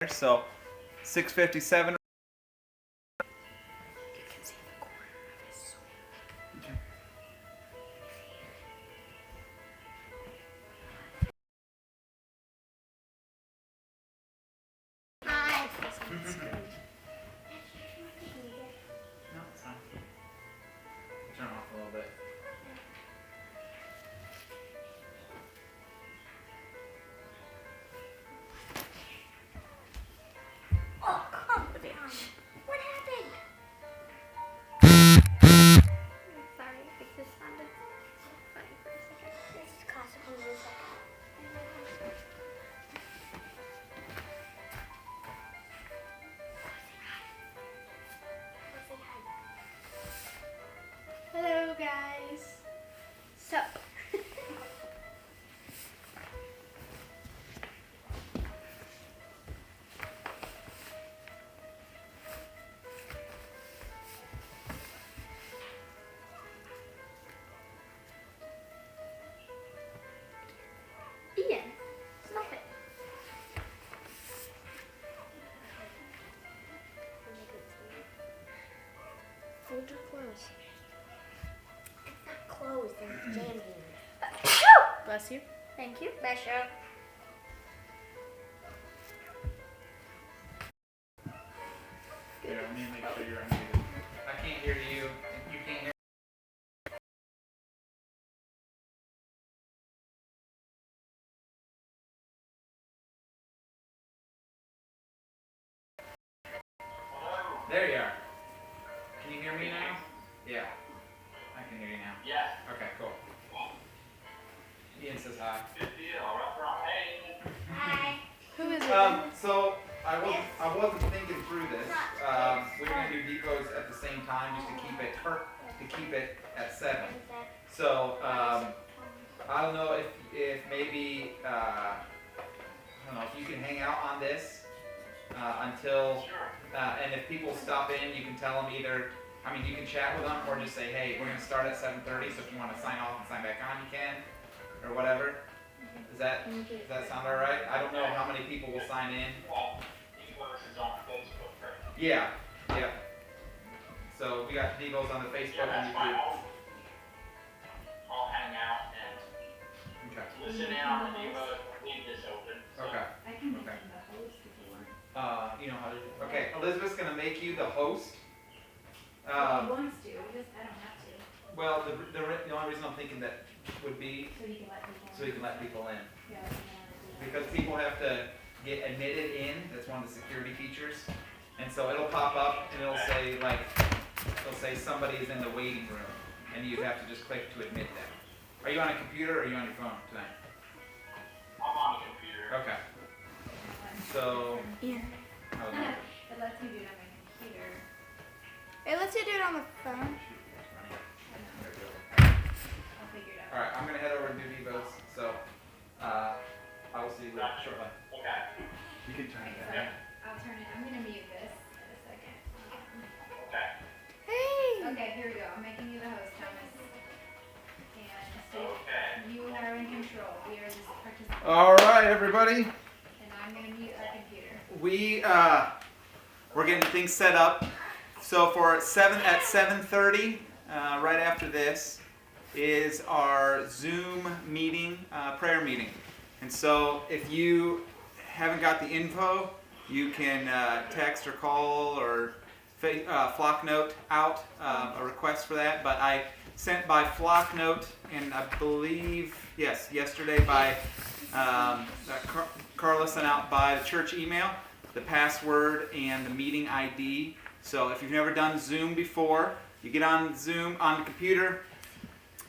So 6:57. No, it's fine. Turn it off a little bit. Oh, come on. What happened? Sorry, it just sounded funny for a second. This is classical music. Hello, guys. So. Ian, stop it. Hold your clothes. It's not closed, it's jammed in. Bless you. Thank you. Bishop. Here, let me make sure you're unmuted. I can't hear you. You can't hear. There you are. Can you hear me now? Yeah. I can hear you now. Yeah. Okay, cool. Ian says hi. Good deal. Hey. Hi. Who is it? So I wasn't thinking through this. We're gonna do depots at the same time just to keep it at 7. So I don't know if maybe I don't know if you can hang out on this until and if people stop in, you can tell them either. I mean, you can chat with them or just say, hey, we're gonna start at 7:30. So if you want to sign off and sign back on, you can, or whatever. Does that sound all right? I don't know how many people will sign in. Devos is on Facebook, right? Yeah. So we got Devos on the Facebook Yeah, and that's fine. YouTube. I'll hang out and Okay. listen in on the Devos. Leave this open. So. Okay. I can Okay. mention the host if you want. You know how to do it. Okay, Elizabeth's gonna make you the host. If he wants to, I don't have to. Well, the only reason I'm thinking that would be So you can let people. so you can let people in. Yeah, if you want to do Because people have to get admitted in. That's one of the security features. And so it'll pop up and it'll say somebody is in the waiting room, and you have to just click to admit them. Are you on a computer or are you on your phone tonight? I'm on the computer. Okay. that. So Yeah. how was it? It lets me do it on my computer. It lets you do it on the phone. I know. I'll figure it All out. right, I'm gonna head over and do Devos. So I will see you shortly. Okay. You can turn it So down. I'll turn it. I'm gonna mute this in a second. Okay. Hey. Okay, here we go. I'm making you the host, Thomas. And so Okay. you are in control. We are just participants. All right, everybody. And I'm gonna mute our computer. We're getting things set up. So for 7:30, right after this, is our Zoom meeting, prayer meeting. And so if you haven't got the info, you can text or call or flock note out a request for that. But I sent by flock note, and I believe, yes, yesterday by Carla sent out by the church email the password and the meeting ID. So if you've never done Zoom before, you get on Zoom on the computer,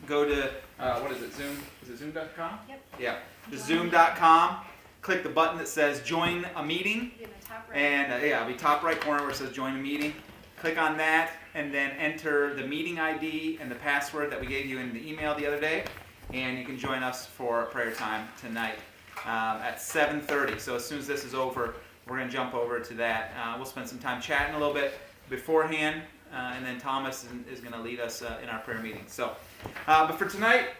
go to, what is it, Zoom? Is it zoom.com? Yep. Yeah, just zoom.com, click the button that says join a meeting, In the top right. and it'll be top right corner where it says join a meeting. Click on that and then enter the meeting ID and the password that we gave you in the email the other day, and you can join us for prayer time tonight at 7:30. So as soon as this is over, we're going to jump over to that. We'll spend some time chatting a little bit beforehand, and then Thomas is going to lead us in our prayer meeting. So, but for tonight,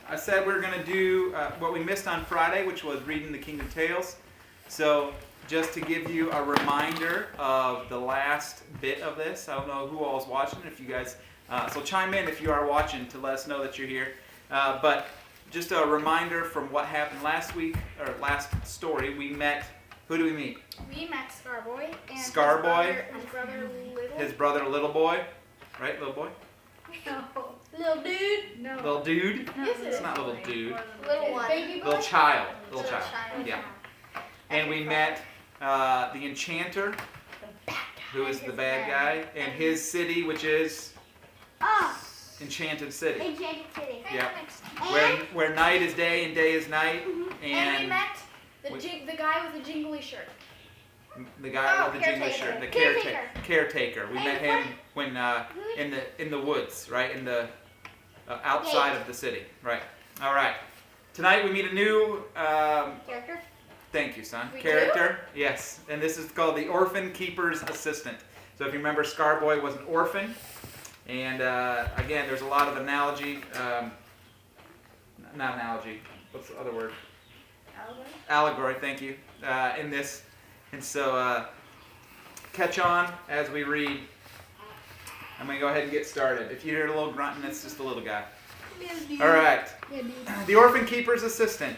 I said we're going to do what we missed on Friday, which was reading the Kingdom Tales. So just to give you a reminder of the last bit of this. I don't know who all is watching. If you guys, so chime in if you are watching to let us know that you're here. But just a reminder from what happened last week, or last story. We met. Who do we meet? We met Scarboy and Scarboy. his brother Little Boy, right? Little boy. No. Little dude. No. Little dude. Yes, it It's is. not little dude. Little one. Baby boy? Little child. Little child. Yeah. And we met the enchanter, who is the bad guy, and his city, which is Enchanted City. Enchanted City. Yeah. And, Where night is day and day is night, And we met We- the guy with the jingly shirt. the guy with the jingle caretaker. shirt, the Caretaker. caretaker. We And met him when in the woods, right, in the outside of the city, right. All right. Tonight we meet a new. Character. Thank you, son. We Character, yes, and this is called the Orphan Keeper's Assistant. So if you remember, Scarboy was an orphan, and again, there's a lot of analogy. Not analogy. What's the other word? Allegory. Thank you. In this, and so catch on as we read. I'm gonna go ahead and get started. If you hear a little grunting, that's just a little guy. All right. The Orphan Keeper's Assistant.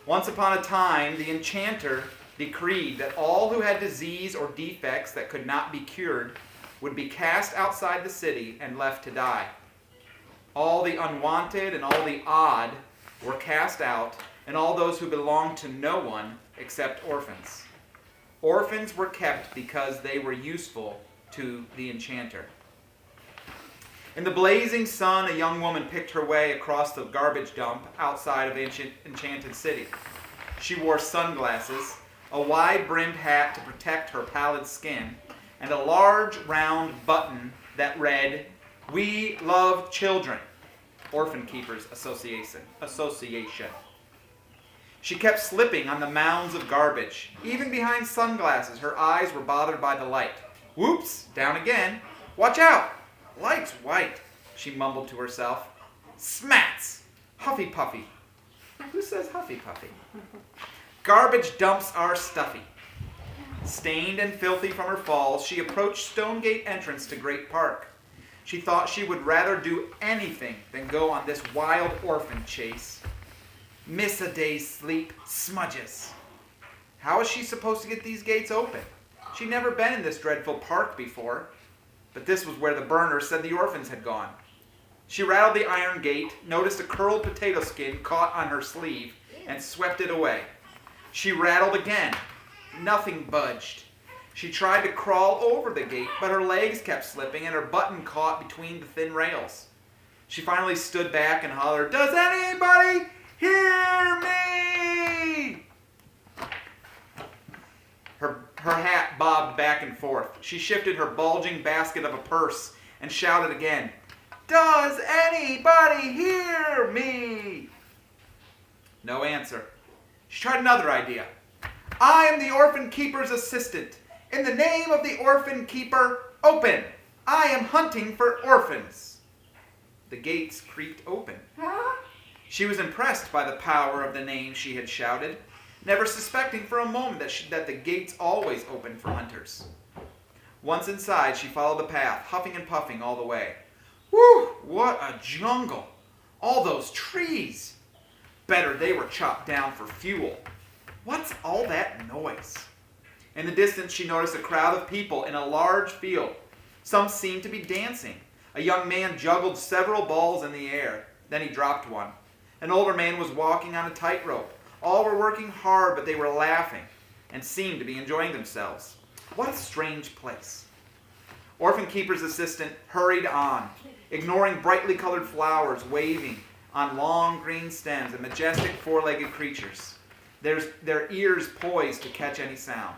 Once upon a time, the enchanter decreed that all who had disease or defects that could not be cured would be cast outside the city and left to die. All the unwanted and all the odd were cast out, and all those who belonged to no one except orphans. Orphans were kept because they were useful to the enchanter. In the blazing sun, a young woman picked her way across the garbage dump outside of the Enchanted City. She wore sunglasses, a wide-brimmed hat to protect her pallid skin, and a large round button that read, "We love children, Orphan Keepers Association." She kept slipping on the mounds of garbage. Even behind sunglasses, her eyes were bothered by the light. Whoops, down again. Watch out! Light's white, she mumbled to herself. Smats! Huffy Puffy. Who says Huffy Puffy? Garbage dumps are stuffy. Stained and filthy from her falls, she approached Stonegate entrance to Great Park. She thought she would rather do anything than go on this wild orphan chase. Miss a day's sleep, smudges. How is she supposed to get these gates open? She'd never been in this dreadful park before. But this was where the burner said the orphans had gone. She rattled the iron gate, noticed a curled potato skin caught on her sleeve, and swept it away. She rattled again. Nothing budged. She tried to crawl over the gate, but her legs kept slipping and her button caught between the thin rails. She finally stood back and hollered, "Does anybody hear me?" Her hat bobbed back and forth. She shifted her bulging basket of a purse and shouted again, "Does anybody hear me?" No answer. She tried another idea. "I am the Orphan Keeper's assistant. In the name of the Orphan Keeper, open! I am hunting for orphans." The gates creaked open. She was impressed by the power of the name she had shouted, never suspecting for a moment that the gates always open for hunters. Once inside, she followed the path, huffing and puffing all the way. Whew, what a jungle! All those trees! Better they were chopped down for fuel. What's all that noise? In the distance, she noticed a crowd of people in a large field. Some seemed to be dancing. A young man juggled several balls in the air. Then he dropped one. An older man was walking on a tightrope. All were working hard, but they were laughing and seemed to be enjoying themselves. What a strange place. Orphan Keeper's assistant hurried on, ignoring brightly colored flowers waving on long green stems and majestic four-legged creatures, their ears poised to catch any sound.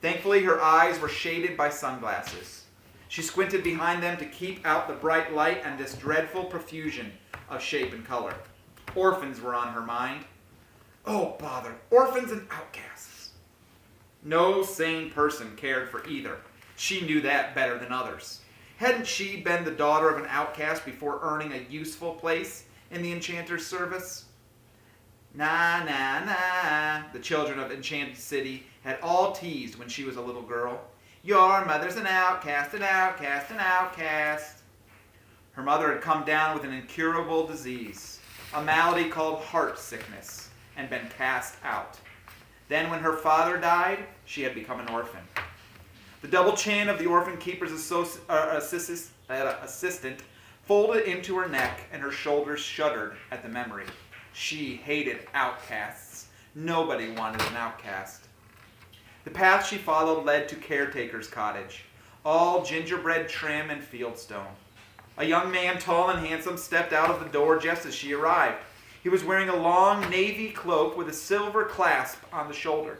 Thankfully, her eyes were shaded by sunglasses. She squinted behind them to keep out the bright light and this dreadful profusion of shape and color. Orphans were on her mind. Oh, bother, orphans and outcasts. No sane person cared for either. She knew that better than others. Hadn't she been the daughter of an outcast before earning a useful place in the enchanter's service? Na, na, na, the children of Enchanted City had all teased when she was a little girl. Your mother's an outcast, an outcast, an outcast. Her mother had come down with an incurable disease, a malady called heart sickness, and been cast out. Then when her father died, she had become an orphan. The double chin of the orphan keeper's assistant folded into her neck, and her shoulders shuddered at the memory. She hated outcasts. Nobody wanted an outcast. The path she followed led to caretaker's cottage, all gingerbread trim and fieldstone. A young man, tall and handsome, stepped out of the door just as she arrived. He was wearing a long navy cloak with a silver clasp on the shoulder.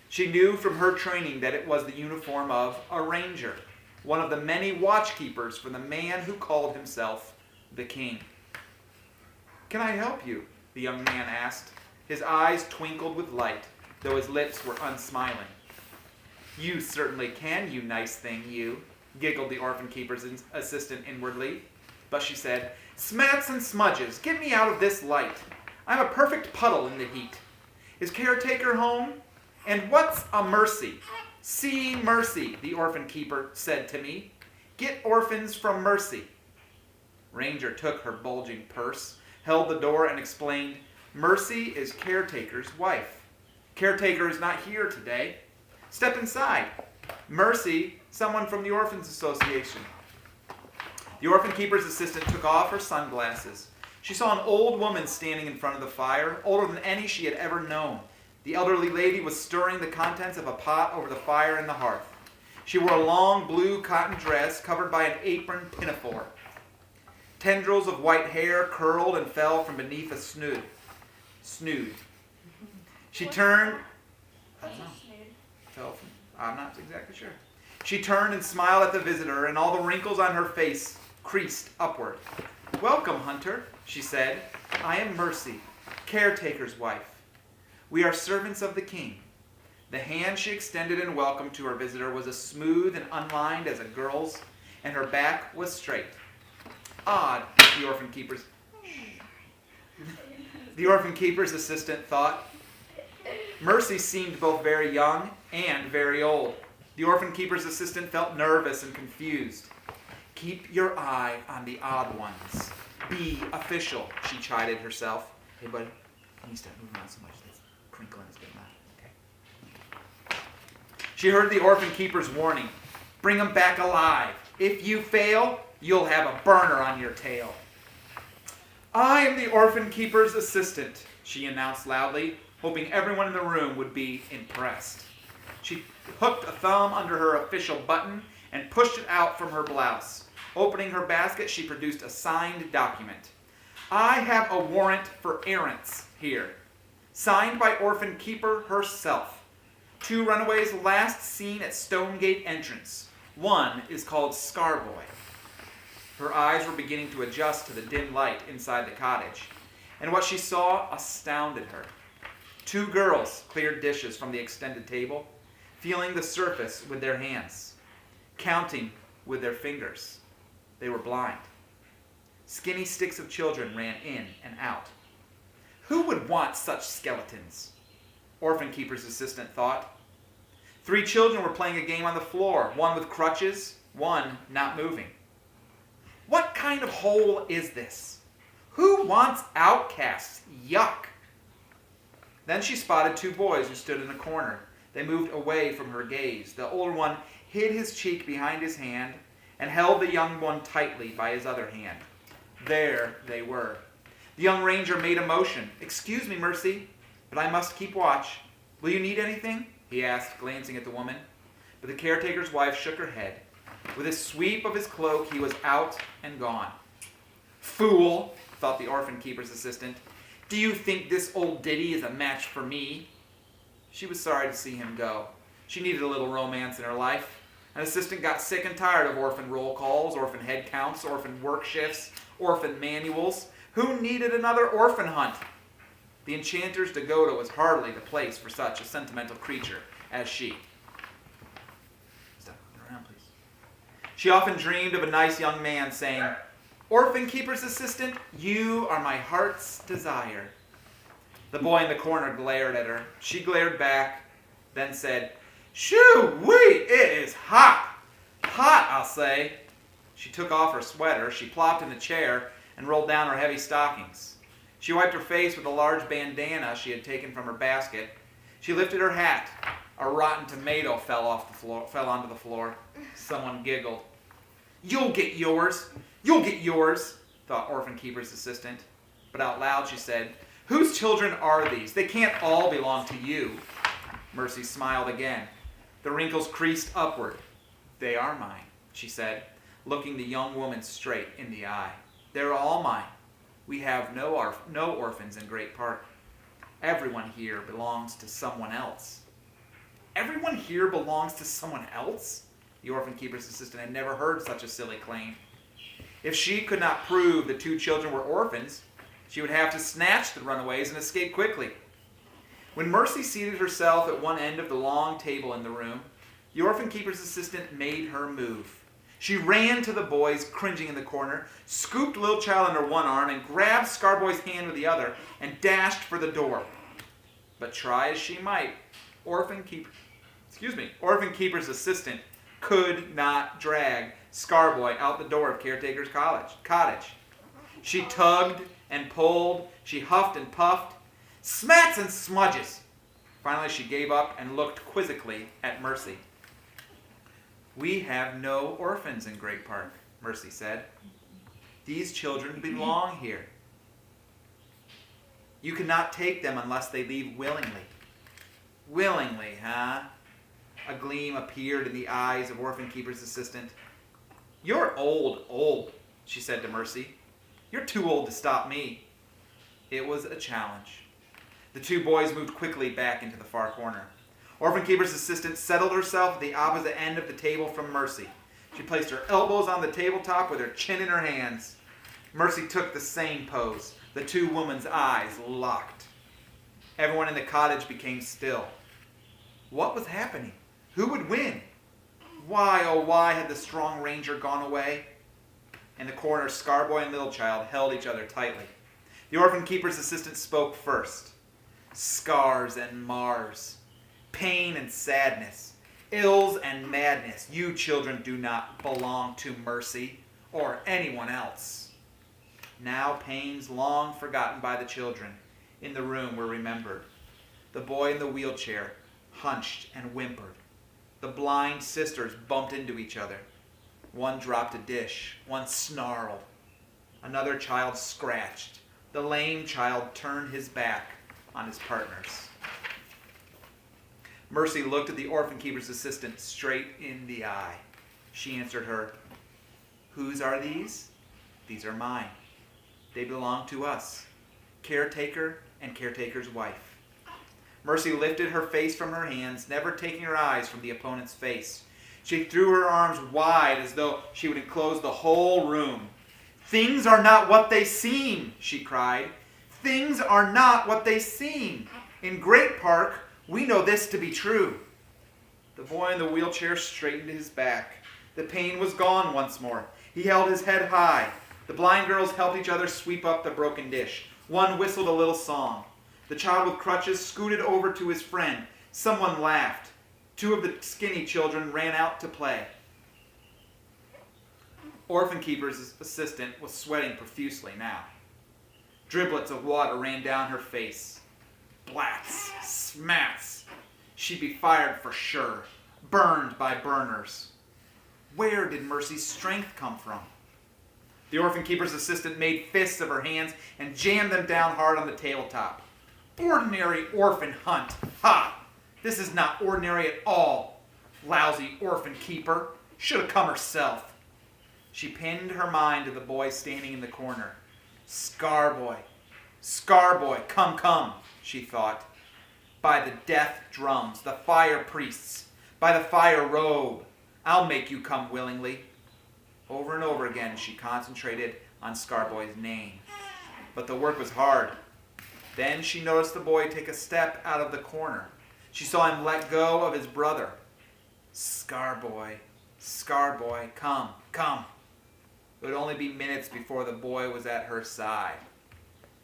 She knew from her training that it was the uniform of a ranger, one of the many watchkeepers for the man who called himself the king. Can I help you? The young man asked. His eyes twinkled with light, though his lips were unsmiling. You certainly can, you nice thing, you, giggled the orphan keeper's assistant inwardly. But she said, Smats and smudges, get me out of this light. I'm a perfect puddle in the heat. Is caretaker home? And what's a mercy? See mercy, the orphan keeper said to me. Get orphans from mercy. Ranger took her bulging purse, held the door, and explained, Mercy is caretaker's wife. Caretaker is not here today. Step inside. Mercy, someone from the Orphans Association. The orphan keeper's assistant took off her sunglasses. She saw an old woman standing in front of the fire, older than any she had ever known. The elderly lady was stirring the contents of a pot over the fire in the hearth. She wore a long blue cotton dress covered by an apron pinafore. Tendrils of white hair curled and fell from beneath a snood. She turned... I don't know. Fell from... I'm not exactly sure. She turned and smiled at the visitor, and all the wrinkles on her face creased upward. Welcome, Hunter, she said. I am Mercy, caretaker's wife. We are servants of the king. The hand she extended in welcome to her visitor was as smooth and unlined as a girl's, and her back was straight. Odd, the orphan keeper's assistant thought. Mercy seemed both very young and very old. The orphan keeper's assistant felt nervous and confused. Keep your eye on the odd ones. Be official, she chided herself. Hey, buddy, let me stop moving around so much. That's crinkling is getting out. Okay. She heard the orphan keeper's warning. Bring them back alive. If you fail, you'll have a burner on your tail. I am the orphan keeper's assistant, she announced loudly, hoping everyone in the room would be impressed. She hooked a thumb under her official button and pushed it out from her blouse. Opening her basket, she produced a signed document. I have a warrant for errants here. Signed by orphan keeper herself. 2 runaways last seen at Stonegate entrance. One is called Scarboy. Her eyes were beginning to adjust to the dim light inside the cottage, and what she saw astounded her. 2 girls cleared dishes from the extended table, feeling the surface with their hands, counting with their fingers. They were blind. Skinny sticks of children ran in and out. Who would want such skeletons? Orphan keeper's assistant thought. 3 children were playing a game on the floor, one with crutches, one not moving. What kind of hole is this? Who wants outcasts? Yuck! Then she spotted 2 boys who stood in a corner. They moved away from her gaze. The older one hid his cheek behind his hand and held the young one tightly by his other hand. There they were. The young ranger made a motion. Excuse me, Mercy, but I must keep watch. Will you need anything? He asked, glancing at the woman. But the caretaker's wife shook her head. With a sweep of his cloak, he was out and gone. Fool, thought the orphan keeper's assistant. Do you think this old ditty is a match for me? She was sorry to see him go. She needed a little romance in her life. An assistant got sick and tired of orphan roll calls, orphan head counts, orphan work shifts, orphan manuals. Who needed another orphan hunt? The enchanter's Dagoda was hardly the place for such a sentimental creature as she. Stop around, please. She often dreamed of a nice young man saying, Orphan keeper's assistant, you are my heart's desire. The boy in the corner glared at her. She glared back, then said, "Shoo-wee, it is hot. Hot, I'll say." She took off her sweater, she plopped in the chair, and rolled down her heavy stockings. She wiped her face with a large bandana she had taken from her basket. She lifted her hat. A rotten tomato fell onto the floor. Someone giggled. "You'll get yours. You'll get yours," thought Orphan Keeper's assistant. But out loud she said, "Whose children are these? They can't all belong to you." Mercy smiled again. The wrinkles creased upward. "They are mine," she said, looking the young woman straight in the eye. "They're all mine. We have no orphans in Great Park. Everyone here belongs to someone else." Everyone here belongs to someone else? The Orphan Keeper's assistant had never heard such a silly claim. If she could not prove the two children were orphans, she would have to snatch the runaways and escape quickly. When Mercy seated herself at one end of the long table in the room, the Orphan Keeper's assistant made her move. She ran to the boys cringing in the corner, scooped the little child under one arm, and grabbed Scarboy's hand with the other, and dashed for the door. But try as she might, Orphan Keeper's assistant could not drag Scarboy out the door of Caretaker's cottage. She tugged and pulled, she huffed and puffed, smats and smudges. Finally she gave up and looked quizzically at Mercy. "We have no orphans in Great Park," Mercy said. "These children belong here. You cannot take them unless they leave willingly." "Willingly, huh?" A gleam appeared in the eyes of Orphan Keeper's assistant. "You're old, she said to Mercy. "You're too old to stop me." It was a challenge. The two boys moved quickly back into the far corner. Orphan Keeper's assistant settled herself at the opposite end of the table from Mercy. She placed her elbows on the tabletop with her chin in her hands. Mercy took the same pose. The two women's eyes locked. Everyone in the cottage became still. What was happening? Who would win? Why, oh why, had the strong ranger gone away? In the corner, Scarboy and Little Child held each other tightly. The Orphan Keeper's assistant spoke first. "Scars and mars, pain and sadness, ills and madness. You children do not belong to Mercy or anyone else." Now pains long forgotten by the children in the room were remembered. The boy in the wheelchair hunched and whimpered. The blind sisters bumped into each other. One dropped a dish. One snarled. Another child scratched. The lame child turned his back on his partners. Mercy looked at the Orphan Keeper's assistant straight in the eye. She answered her, "Whose are these? These are mine. They belong to us, caretaker and caretaker's wife." Mercy lifted her face from her hands, never taking her eyes from the opponent's face. She threw her arms wide as though she would enclose the whole room. "Things are not what they seem," she cried. "Things are not what they seem. In Great Park, we know this to be true." The boy in the wheelchair straightened his back. The pain was gone once more. He held his head high. The blind girls helped each other sweep up the broken dish. One whistled a little song. The child with crutches scooted over to his friend. Someone laughed. Two of the skinny children ran out to play. Orphan Keeper's assistant was sweating profusely now. Driblets of water ran down her face. Blats, smats. She'd be fired for sure. Burned by burners. Where did Mercy's strength come from? The Orphan Keeper's assistant made fists of her hands and jammed them down hard on the tabletop. "Ordinary orphan hunt. Ha! This is not ordinary at all. Lousy Orphan Keeper. Should have come herself." She pinned her mind to the boy standing in the corner. Scarboy, Scarboy, come, she thought. By the death drums, the fire priests, by the fire robe, I'll make you come willingly. Over and over again she concentrated on Scarboy's name. But the work was hard. Then she noticed the boy take a step out of the corner. She saw him let go of his brother. Scarboy, Scarboy, come. It would only be minutes before the boy was at her side.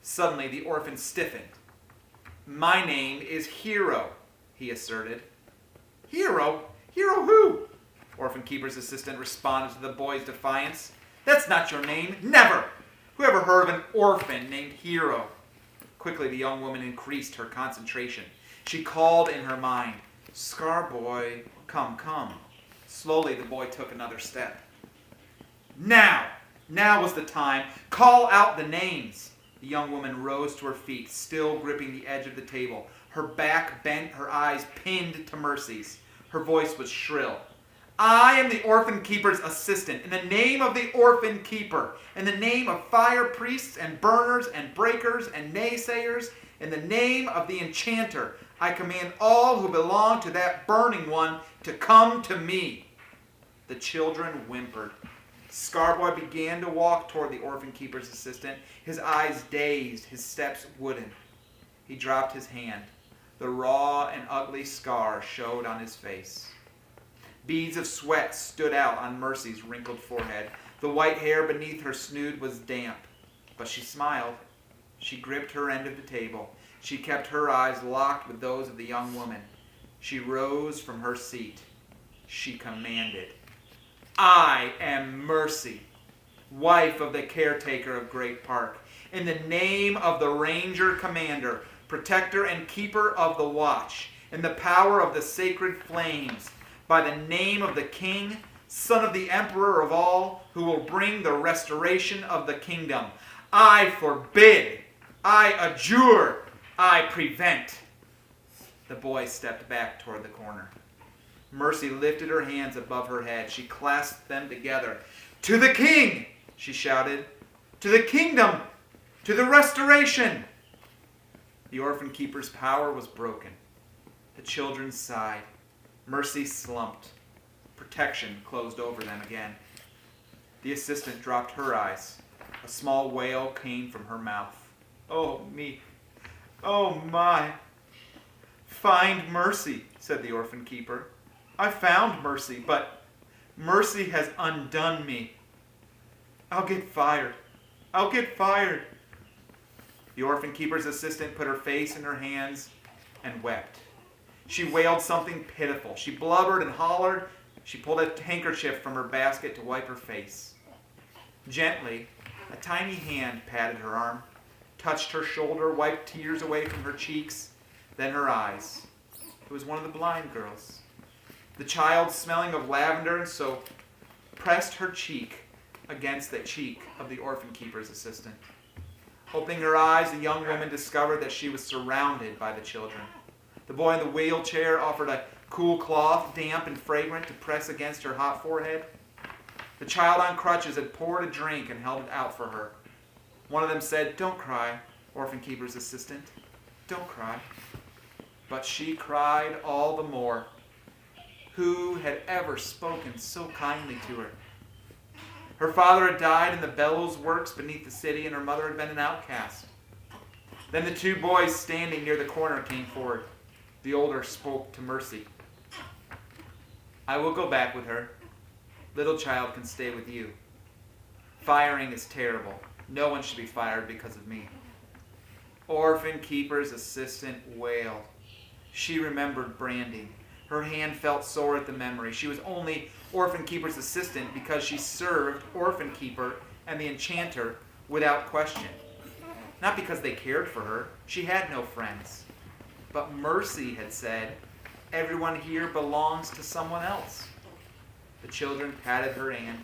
Suddenly the orphan stiffened. My name is Hero, he asserted. Hero? Hero who? Orphan keeper's assistant responded to the boy's defiance. That's not your name. Never! Who ever heard of an orphan named Hero? Quickly, the young woman increased her concentration. She called in her mind, Scar boy, come, come. Slowly, the boy took another step. Now was the time. Call out the names. The young woman rose to her feet, still gripping the edge of the table. Her back bent, her eyes pinned to Mercy's. Her voice was shrill. I am the orphan keeper's assistant. In the name of the orphan keeper, in the name of fire priests and burners and breakers and naysayers, in the name of the enchanter, I command all who belong to that burning one to come to me. The children whimpered. Scarboy began to walk toward the orphan keeper's assistant, his eyes dazed, his steps wooden. He dropped his hand. The raw and ugly scar showed on his face. Beads of sweat stood out on Mercy's wrinkled forehead. The white hair beneath her snood was damp, but she smiled. She gripped her end of the table. She kept her eyes locked with those of the young woman. She rose from her seat. She commanded, I am Mercy, wife of the caretaker of Great Park. In the name of the ranger commander, protector and keeper of the watch, in the power of the sacred flames, by the name of the king, son of the emperor of all, who will bring the restoration of the kingdom, I forbid, I adjure, I prevent. The boy stepped back toward the corner. Mercy lifted her hands above her head. She clasped them together. To the king, she shouted. To the kingdom, to the restoration. The orphan keeper's power was broken. The children sighed. Mercy slumped. Protection closed over them again. The assistant dropped her eyes. A small wail came from her mouth. Oh, me. Oh, my. Find Mercy, said the orphan keeper. I found Mercy, but Mercy has undone me. I'll get fired. I'll get fired. The orphan keeper's assistant put her face in her hands and wept. She wailed something pitiful. She blubbered and hollered. She pulled a handkerchief from her basket to wipe her face. Gently, a tiny hand patted her arm, touched her shoulder, wiped tears away from her cheeks, then her eyes. It was one of the blind girls. The child, smelling of lavender and soap, pressed her cheek against the cheek of the orphan keeper's assistant. Opening her eyes, the young woman discovered that she was surrounded by the children. The boy in the wheelchair offered a cool cloth, damp and fragrant, to press against her hot forehead. The child on crutches had poured a drink and held it out for her. One of them said, Don't cry, orphan keeper's assistant. Don't cry. But she cried all the more. Who had ever spoken so kindly to her? Her father had died in the bellows works beneath the city, and her mother had been an outcast. Then the two boys standing near the corner came forward. The older spoke to Mercy. I will go back with her. Little child can stay with you. Firing is terrible. No one should be fired because of me. Orphan keeper's assistant wailed. She remembered branding. Her hand felt sore at the memory. She was only orphan keeper's assistant because she served orphan keeper and the enchanter without question. Not because they cared for her. She had no friends. But Mercy had said, everyone here belongs to someone else. The children patted her hand.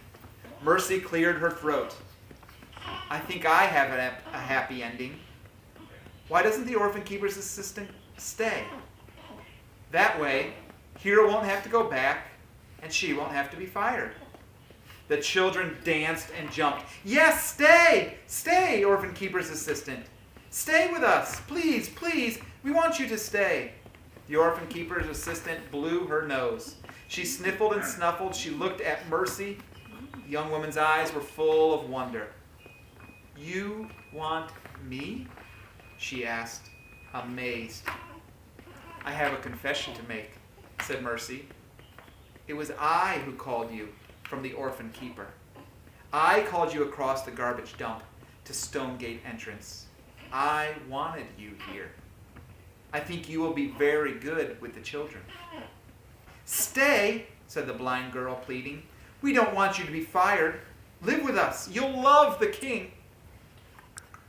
Mercy cleared her throat. I think I have a happy ending. Why doesn't the orphan keeper's assistant stay? That way, Hero won't have to go back, and she won't have to be fired. The children danced and jumped. Yes, stay! Stay, orphan keeper's assistant. Stay with us. Please, please, we want you to stay. The orphan keeper's assistant blew her nose. She sniffled and snuffled. She looked at Mercy. The young woman's eyes were full of wonder. You want me? She asked, amazed. I have a confession to make, said Mercy. It was I who called you from the orphan keeper. I called you across the garbage dump to Stonegate entrance. I wanted you here. I think you will be very good with the children." "Stay," said the blind girl, pleading. "We don't want you to be fired. Live with us. You'll love the king."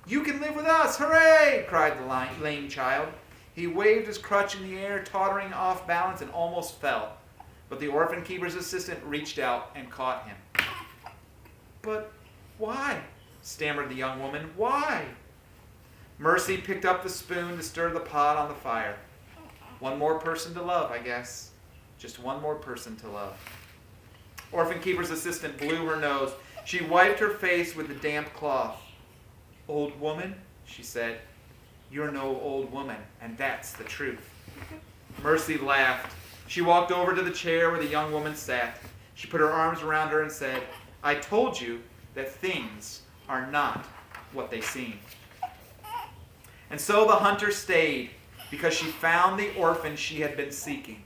"You can live with us. Hooray!" cried the lame child. He waved his crutch in the air, tottering off balance, and almost fell. But the orphan keeper's assistant reached out and caught him. "But why?" stammered the young woman. "Why?" Mercy picked up the spoon to stir the pot on the fire. One more person to love, I guess. Just one more person to love. Orphan keeper's assistant blew her nose. She wiped her face with the damp cloth. "Old woman," she said, "you're no old woman, and that's the truth." Mercy laughed. She walked over to the chair where the young woman sat. She put her arms around her and said, "I told you that things are not what they seem." And so the hunter stayed, because she found the orphan she had been seeking,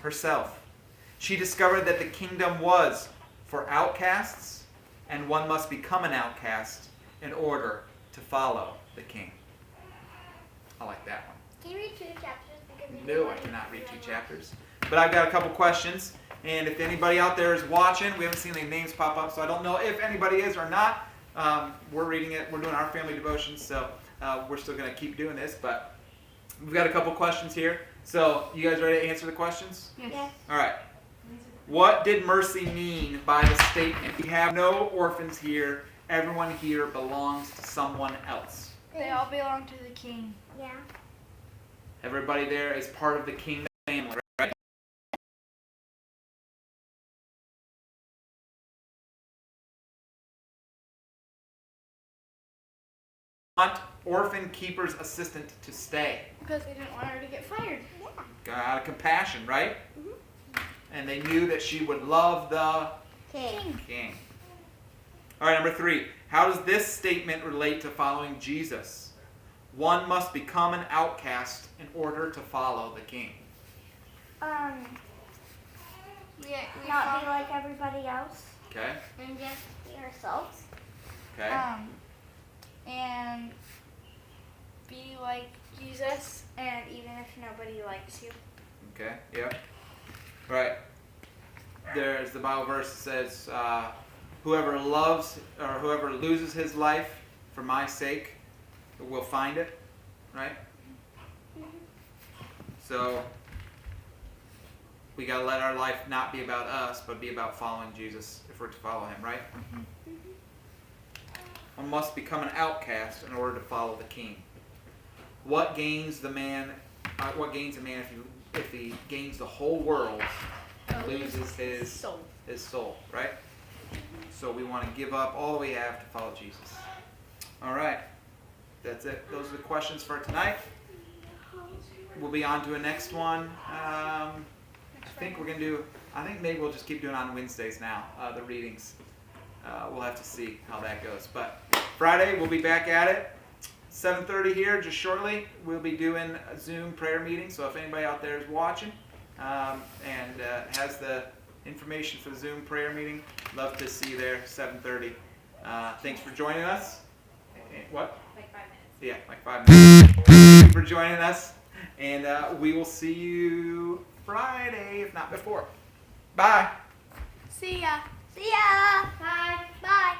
herself. She discovered that the kingdom was for outcasts, and one must become an outcast in order to follow the king. I like that one. Can you read 2 chapters? No, I cannot read 2 chapters. But I've got a couple questions. And if anybody out there is watching, we haven't seen any names pop up, so I don't know if anybody is or not. We're reading it. We're doing our family devotions, so we're still going to keep doing this. But we've got a couple questions here. So you guys ready to answer the questions? Yes. All right. What did Mercy mean by the statement, "We have no orphans here. Everyone here belongs to someone else"? They all belong to the king. Yeah. Everybody there is part of the king family, right? Want orphan keeper's assistant to stay. Because they didn't want her to get fired. Out of compassion, right? Mhm. And they knew that she would love the King. king. All right, number 3. How does this statement relate to following Jesus? One must become an outcast in order to follow the king. Not be like everybody else. Okay? And just be ourselves. Okay? And be like Jesus, and even if nobody likes you. Okay, yep. Right. There's the Bible verse that says, whoever loves or whoever loses his life for my sake will find it. Right? So we got to let our life not be about us, but be about following Jesus if we're to follow him, right? One must become an outcast in order to follow the king. What gains a man if he gains the whole world and loses his soul, right? So we want to give up all we have to follow Jesus. All right. That's it. Those are the questions for tonight. We'll be on to a next one. I think maybe we'll just keep doing on Wednesdays now, the readings. We'll have to see how that goes. But Friday, we'll be back at it. 7:30 here, just shortly. We'll be doing a Zoom prayer meeting. So if anybody out there is watching and has the information for the Zoom prayer meeting, love to see you there, 7:30. Thanks for joining us. What? Like 5 minutes. Yeah, like 5 minutes. Thank you for joining us. And we will see you Friday, if not before. Bye. See ya. See ya. Bye. Bye.